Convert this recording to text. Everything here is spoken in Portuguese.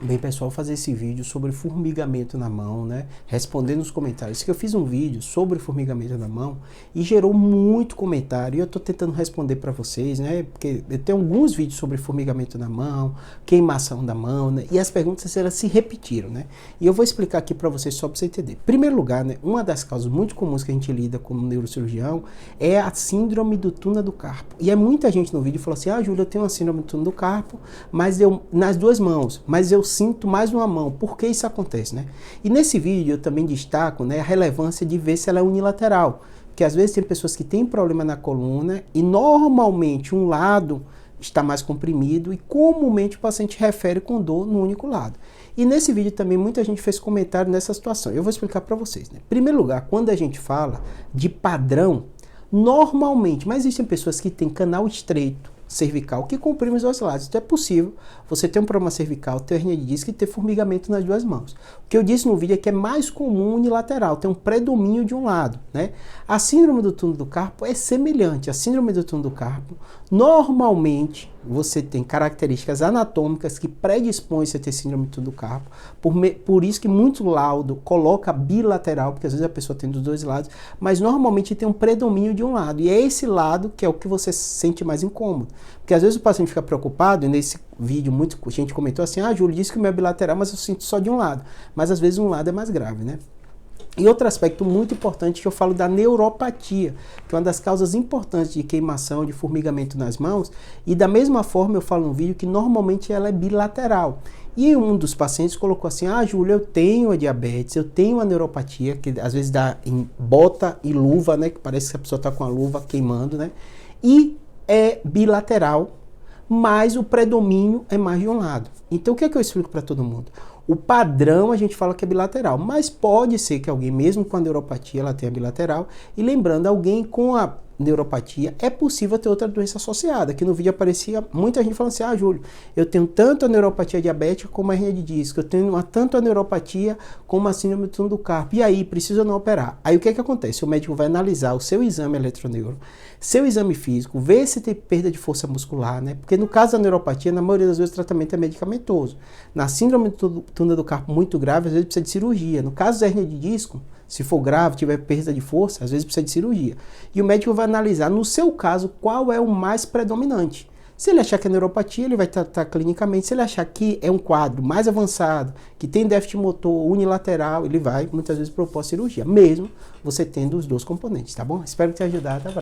Bem, pessoal, fazer esse vídeo sobre formigamento na mão, né? Respondendo os comentários. Que eu fiz um vídeo sobre formigamento na mão e gerou muito comentário. E eu tô tentando responder para vocês, né? Porque eu tenho alguns vídeos sobre formigamento na mão, queimação da mão, né? E as perguntas elas se repetiram, né? E eu vou explicar aqui para vocês só para você entender. Em primeiro lugar, né? Uma das causas muito comuns que a gente lida como neurocirurgião é a síndrome do túnel do carpo. E é muita gente no vídeo falou assim: ah, Júlio, eu tenho uma síndrome do túnel do carpo, mas eu nas duas mãos, mas eu sinto mais numa mão. Por que isso acontece, né? E nesse vídeo eu também destaco, né, a relevância de ver se ela é unilateral. Porque às vezes tem pessoas que têm problema na coluna e normalmente um lado está mais comprimido e comumente o paciente refere com dor no único lado. E nesse vídeo também muita gente fez comentário nessa situação. Eu vou explicar para vocês, né? Em primeiro lugar, quando a gente fala de padrão, normalmente, mas existem pessoas que têm canal estreito cervical que comprime os dois lados. Então é possível você ter um problema cervical, ter hernia de disco e ter formigamento nas duas mãos. O que eu disse no vídeo é que é mais comum unilateral, tem um predomínio de um lado, né? A síndrome do túnel do carpo é semelhante. A síndrome do túnel do carpo, normalmente, você tem características anatômicas que predispõem você a ter síndrome do túnel do carpo. Por isso que muito laudo coloca bilateral, porque às vezes a pessoa tem dos dois lados, mas normalmente tem um predomínio de um lado. E é esse lado que é o que você sente mais incômodo. Porque às vezes o paciente fica preocupado, e nesse vídeo muita gente comentou assim: ah, Júlio, disse que o meu é bilateral, mas eu sinto só de um lado. Mas às vezes um lado é mais grave, né? E outro aspecto muito importante que eu falo da neuropatia, que é uma das causas importantes de queimação, de formigamento nas mãos, e da mesma forma eu falo no vídeo que normalmente ela é bilateral. E um dos pacientes colocou assim: ah, Júlio, eu tenho a diabetes, eu tenho a neuropatia, que às vezes dá em bota e luva, né, que parece que a pessoa está com a luva queimando, né, e é bilateral, mas o predomínio é mais de um lado. Então o que é que eu explico para todo mundo? O padrão a gente fala que é bilateral, mas pode ser que alguém mesmo com a neuropatia ela tenha bilateral. E lembrando, alguém com a neuropatia é possível ter outra doença associada. Aqui no vídeo aparecia muita gente falando assim: ah, Júlio, eu tenho tanto a neuropatia diabética como a hernia de disco, eu tenho tanto a neuropatia como a síndrome do túnel do carpo, e aí precisa não operar. Aí o que é que acontece? O médico vai analisar o seu exame eletroneuro, seu exame físico, ver se tem perda de força muscular, né? Porque no caso da neuropatia, na maioria das vezes o tratamento é medicamentoso. Na síndrome do túnel do carpo muito grave, às vezes precisa de cirurgia. No caso da hernia de disco, se for grave, tiver perda de força, às vezes precisa de cirurgia. E o médico vai analisar, no seu caso, qual é o mais predominante. Se ele achar que é neuropatia, ele vai tratar clinicamente. Se ele achar que é um quadro mais avançado, que tem déficit motor unilateral, ele vai, muitas vezes, propor cirurgia, mesmo você tendo os dois componentes, tá bom? Espero ter ajudado.